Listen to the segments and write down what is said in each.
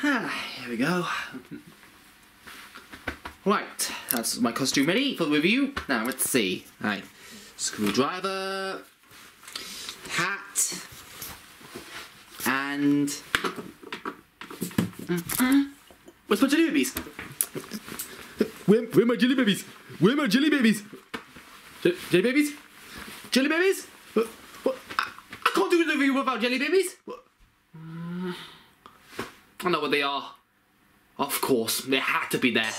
Here we go. Right, that's my costume ready for the review. Now let's see. Right, screwdriver, hat, and where's my jelly babies? Where are my jelly babies? Where are my jelly babies? Jelly babies? Jelly babies? What? I can't do the review without jelly babies. I know what they are. Of course, they had to be there.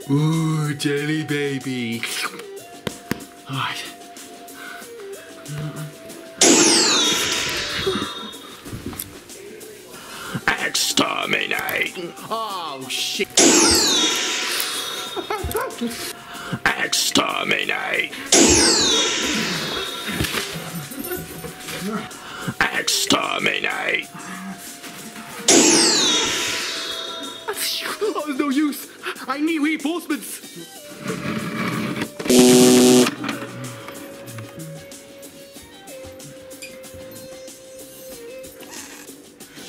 Ooh, jelly baby. Alright. Exterminate! Oh shit! Exterminate! Exterminate! Oh, there's no use! I need reinforcements!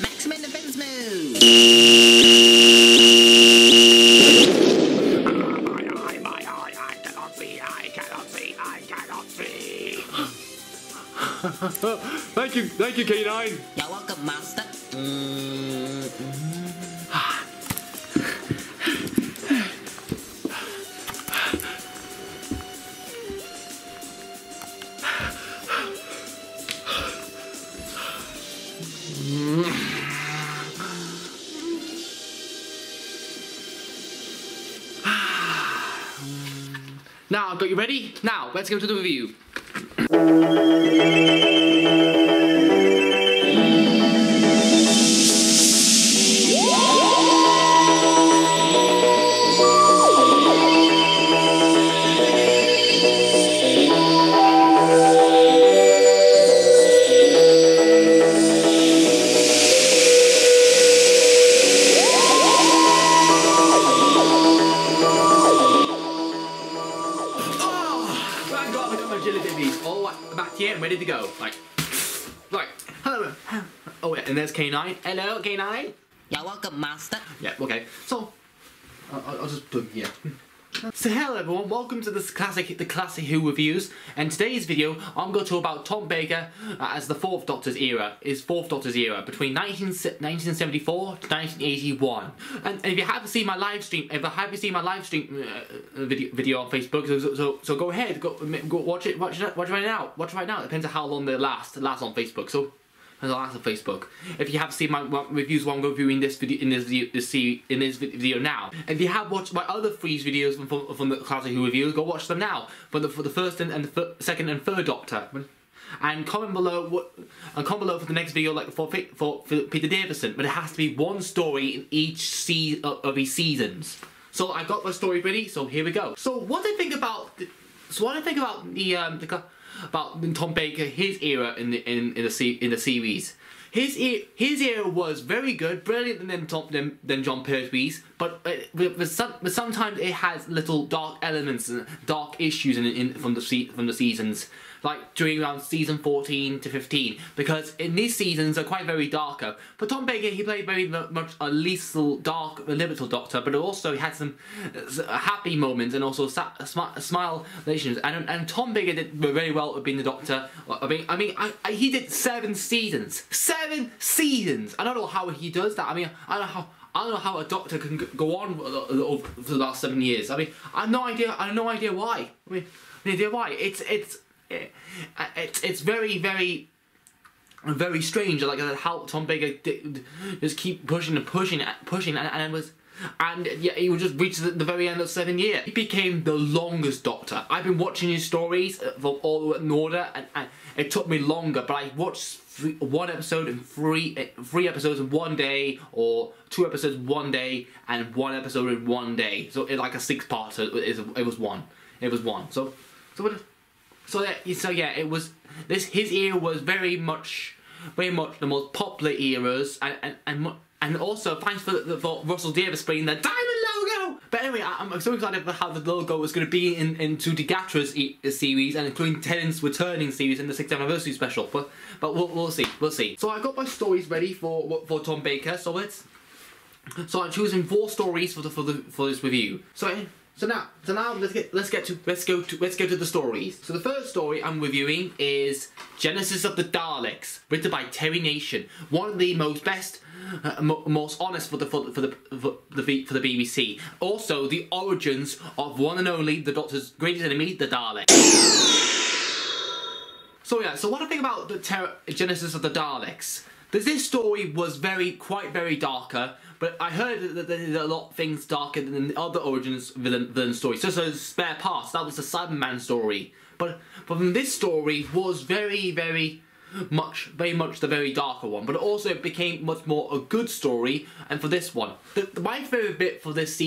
Maximum defense move! I cannot see. Thank you, K9! You're welcome, master. Now, I've got you ready? Now, let's go to the review. Back here and ready to go. Right, hello. Oh yeah, and there's K9. Hello, K9. You're welcome, master. Yeah, okay. So, I'll just put him here. So hello everyone, welcome to the classic Who reviews. And today's video, I'm going to talk about Tom Baker as the Fourth Doctor's era, between 1974 to 1981. And if you haven't seen my live stream, video on Facebook, so go ahead, go watch it right now. Watch it right now. It depends on how long they last on Facebook. So. On Facebook. If you have seen my reviews while I'm reviewing this video now, if you have watched my other freeze videos from the Classic Who reviews, go watch them now for the first and the second and third Doctor. And comment below for the next video, like for Peter Davison. But it has to be one story in each of these seasons. So I got my story ready. So here we go. So what I think about about Tom Baker, his era in the series. His era was very good, brilliant than John Pertwee's, but sometimes it has little dark elements and dark issues from the seasons, like during around season 14 to 15, because in these seasons are quite very darker. But Tom Baker, he played very much a little Doctor, but also he had some happy moments and also smile relations. And Tom Baker did very well at being the Doctor. He did 7 seasons. 7 seasons. I don't know how he does that. I don't know how a Doctor can go on for the last 7 years. I have no idea. I have no idea why. It's very strange, like how Tom Baker just keep pushing, and yeah, he would just reach the very end of 7 years. He became the longest Doctor. I've been watching his stories from all in order, and it took me longer, but I watched one episode in three episodes in one day, or 2 episodes one day and 1 episode in one day. So it's like a 6-part. So it was one. It was one. Yeah, it was this. His era was very much the most popular eras, and also thanks for Russell Davies bringing the diamond logo. But anyway, I'm so excited for how the logo is going to be into Degatra's series, and including Tennant's returning series in the 6th anniversary special. But we'll see. So I got my stories ready for Tom Baker. So I'm choosing 4 stories for this review. So now let's go to the stories. So the first story I'm reviewing is Genesis of the Daleks, written by Terry Nation, one of the most honest for the BBC. Also, the origins of one and only the Doctor's greatest enemy, the Daleks. So what I think about the Genesis of the Daleks. This story was quite very darker, but I heard that there's a lot of things darker than the other origins villain stories. So Spare Parts, that was the Cyberman story. But this story was very much the very darker one. But also it became much more a good story. And for this one, my favourite bit for this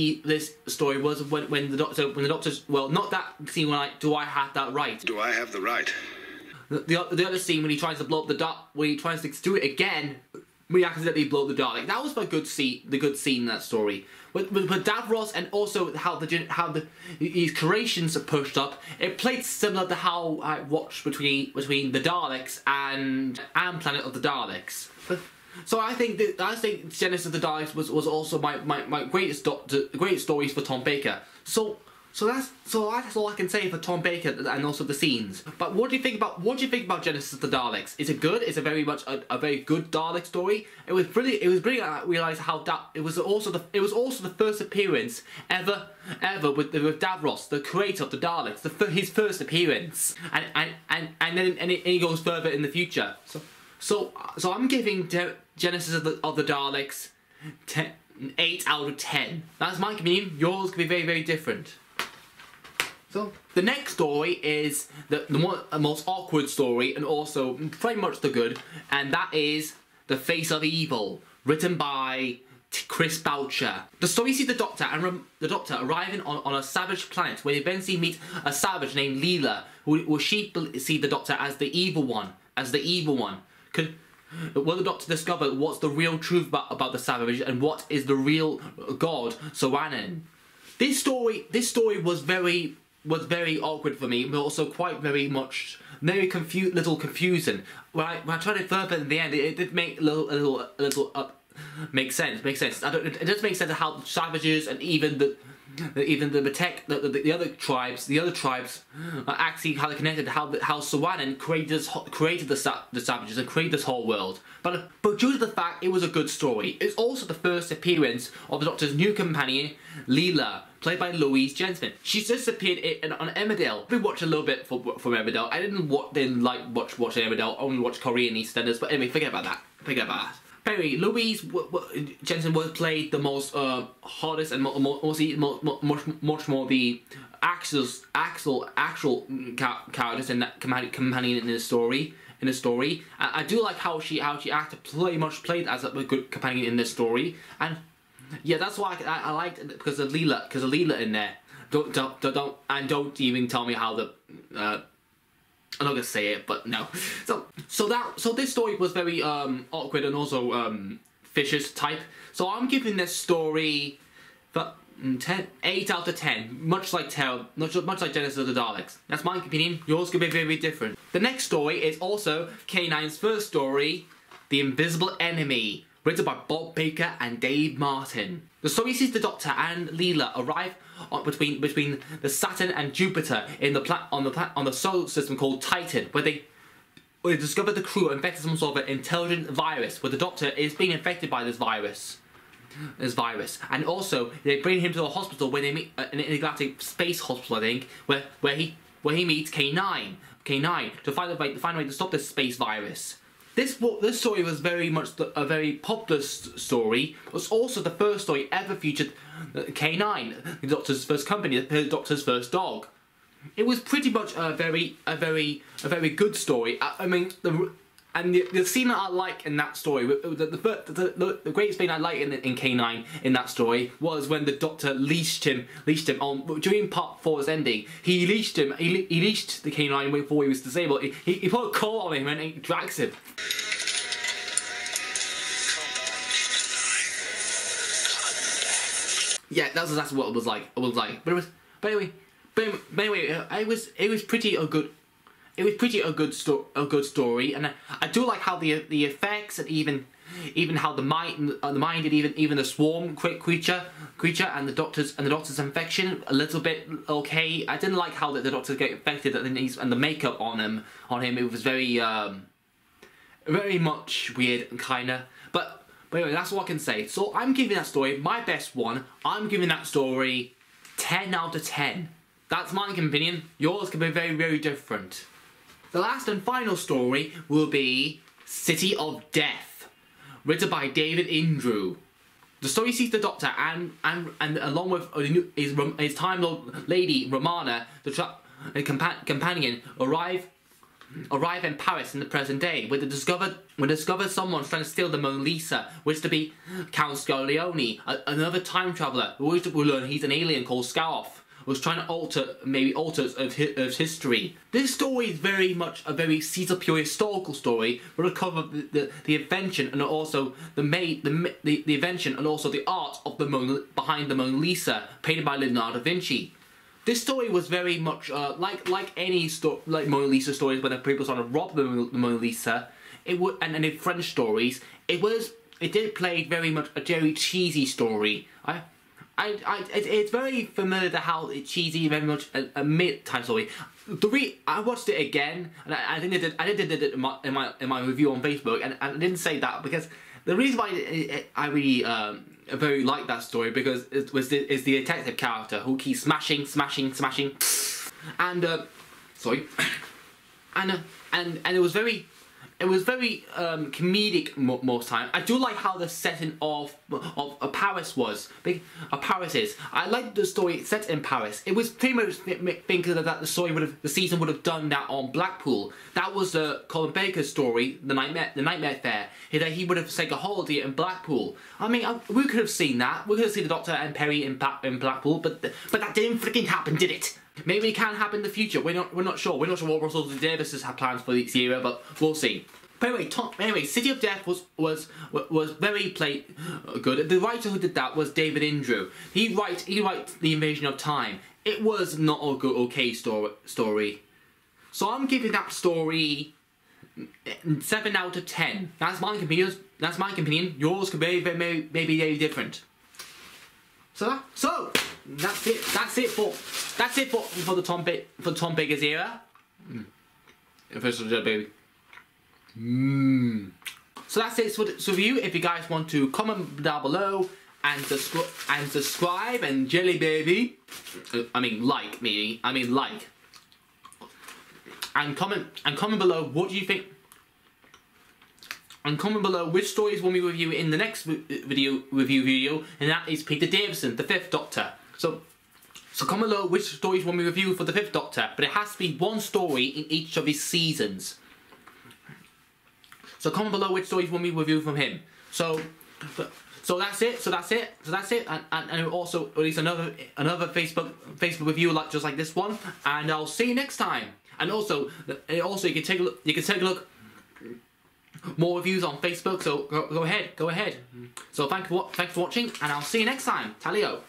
story was when the Doctor's, well, not that scene when do I have that right? Do I have the right? The other scene when he tries to blow up when he tries to do it again, we accidentally blow up the Dalek. That was the good scene in that story. But Davros, and also how his creations are pushed up, it played similar to how I watched between the Daleks and Planet of the Daleks. So I think Genesis of the Daleks was also my greatest stories for Tom Baker. So that's all I can say for Tom Baker and also the scenes. But what do you think about Genesis of the Daleks? Is it good? It's a very good Dalek story. It was brilliant. It was brilliant. I realised how it was also the first appearance ever with Davros, the creator of the Daleks. His first appearance, and then he goes further in the future. So I'm giving Genesis of the Daleks 8 out of 10. That's my opinion. Yours could be very different. So the next story is the most awkward story, and also pretty much the good, and that is The Face of Evil, written by Chris Boucher. The story sees the Doctor arriving on a savage planet, where they eventually meet a savage named Leela, who will see the Doctor as the evil one. Will the Doctor discover what's the real truth about the savage, and what is the real god, Soranen? This story was very awkward for me, but also very confusing. When I tried it further in the end, it did make a little make sense. It does make sense of how the savages and even the other tribes are actually how they're connected. How Soranen created the savages and created this whole world. But due to the fact it was a good story, it's also the first appearance of the Doctor's new companion, Leela, played by Louise Jensen. She's just appeared on Emmerdale. We watched a little bit from Emmerdale. I didn't like watching Emmerdale. I only watched Korean EastEnders. But anyway, forget about that. Anyway, Louise Jensen played the most hardest and much more the actual characters in that companion in the story. I do like how she acted pretty much played as a good companion in this story, and yeah, that's why I liked it because of Leela in there. Don't even tell me how the I'm not gonna say it, but no. So this story was very awkward and also vicious type. So I'm giving this story 8 out of 10, much like Genesis of the Daleks. That's my opinion. Yours could be very different. The next story is also K9's first story, The Invisible Enemy, written by Bob Baker and Dave Martin. The story sees the Doctor and Leela arrive between the Saturn and Jupiter on the solar system called Titan, where they discover the crew infected some sort of an intelligent virus, where the Doctor is being infected by this virus. And also they bring him to a hospital where they meet an intergalactic space hospital, I think, where he meets K9 to find a way to stop this space virus. This story was very much a very popular story. It was also the first story ever featured K9, the Doctor's first company, the Doctor's first dog. It was pretty much a very good story. I mean, And the scene that I like in that story, the greatest thing I like in K9 in that story was when the Doctor leashed him on during Part 4's ending. He leashed him. He leashed the K9 before he was disabled. He put a collar on him and he drags him. Yeah, that's exactly what it was like. But anyway, it was pretty a good. It was pretty a good story, and I do like how the effects and even how the mind and even the swarm creature and the doctor's infection a little bit okay. I didn't like how the doctor get infected and the makeup on him it was very much weird and kinda. But anyway, that's what I can say. So I'm giving that story my best one. I'm giving that story 10 out of 10. That's my opinion. Yours can be very, very different. The last and final story will be City of Death, written by David Indrew. The story sees the Doctor and along with his Time Lord lady Romana, the companion, arrive in Paris in the present day, where they discover someone trying to steal the Mona Lisa, which to be Count Scorleone, another time traveller. We learn he's an alien called Scarf, was trying to alter of history. This story is very much a very Caesar pure historical story, but will cover the invention and also the invention and also the art of behind the Mona Lisa, painted by Leonardo da Vinci. This story was very much like Mona Lisa stories when the people trying to rob the Mona Lisa. And in French stories, it did play very much a very cheesy story. It's very familiar to how it's cheesy, very much a mid-time story. I watched it again, and I did it in my review on Facebook, and I didn't say that because the reason why I really very like that story because is the detective character who keeps smashing, and and it was very. It was very comedic most time. I do like how the setting of Paris was. Paris is. I like the story set in Paris. It was pretty much thinking that the season would have done that on Blackpool. That was the Colin Baker story, the Nightmare Fair. He would have taken a holiday in Blackpool. I mean, we could have seen that. We could have seen the Doctor and Perry in Blackpool, but that didn't freaking happen, did it? Maybe it can happen in the future. We're not sure. We're not sure what Russell Davis have plans for this year, but we'll see. But anyway, City of Death was very good. The writer who did that was David Indrew. He writes The Invasion of Time. It was not a good okay story. So I'm giving that story 7 out of 10. That's my opinion. Yours could be maybe very different. So that's it for the Tom Baker's era. Official baby. So that's it for this review. If you guys want to comment down below and subscribe and jelly baby, like, and comment below what do you think. And comment below which stories will we review in the next review video, and that is Peter Davison, the 5th Doctor. So comment below which stories will we review for the 5th Doctor, but it has to be one story in each of his seasons. So comment below which stories will we review from him. So that's it. And also release another Facebook review just like this one, and I'll see you next time. And also you can take a look. More reviews on Facebook, so go ahead. So thanks for watching, and I'll see you next time. Talio.